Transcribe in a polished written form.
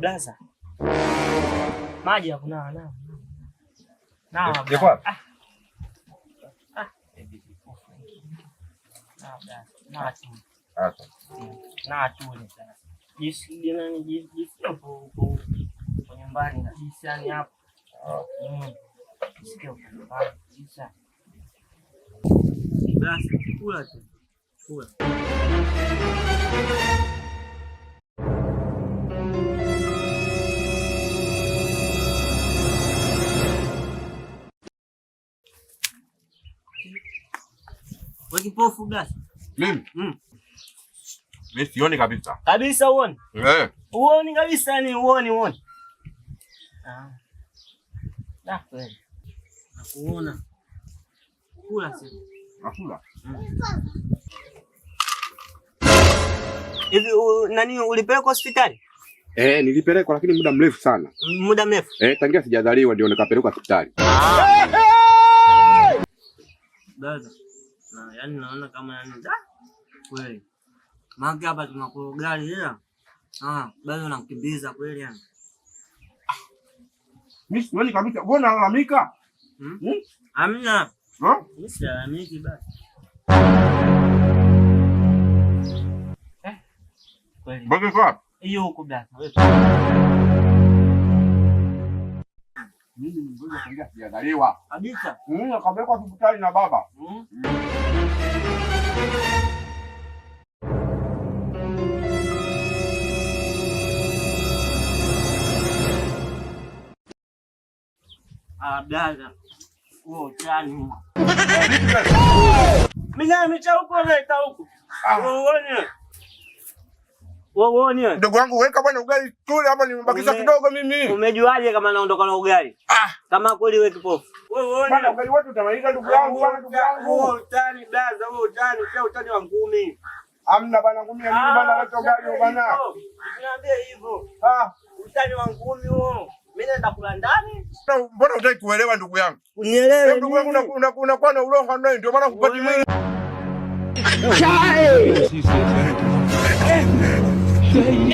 blaza. Maji ya kunawa nao. Nawa. Na tu ni sasa. Jisikia upo nyumbani na jinsi yani hapo. Jisikia upo nyumbani kabisa. Basi kula tu. Kula. Wewe kipofu basi. Mimi? Mimi sioni kabisa. Kabisa uone? Uone kabisa ni uone. Da kweli. Nakuona. Kula sasa. Nakula. Hivi nani ulipelekwa hospitali? Nilipelekwa lakini muda mrefu sana. Muda mrefu? Tangia sijazaliwa ndio nikapelekwa hospitali. Dada. Na yani naona kama yani kweli. Maki hapa tunakula ugali ila bado unakimbiza kweli yani. Mimi sioni kabisa. Wewe unalalamika? Amina. Mimi silalamiki basi. Kweli. Bado kwa? Hiyo huko basi. Mimi ngoja tangia sijazaliwa. Kabisa. Akapelekwa hospitali na baba. Dada. Chani. Mimi nimechauko leta huko. Uone. Ndugu wangu weka bwana ugali tule hapa nimebakisha kidogo mimi. Umejuaje kama naondoka na ugali? Kama kweli wewe kipofu. Wewe bwana ugali wetu utamaliza ndugu yangu bwana ndugu yangu. Utani blaza, utani, sio utani wa ngumi. Hamna bwana ngumi mimi bwana leta ugali bwana. Niambie hivyo. Utani wa ngumi huo. Mimi naenda kula ndani. Mbona hutaki kuelewa ndugu yangu? Unielewe. Ndugu yangu unakuwa na uroho ndio ndio maana kupati mwili.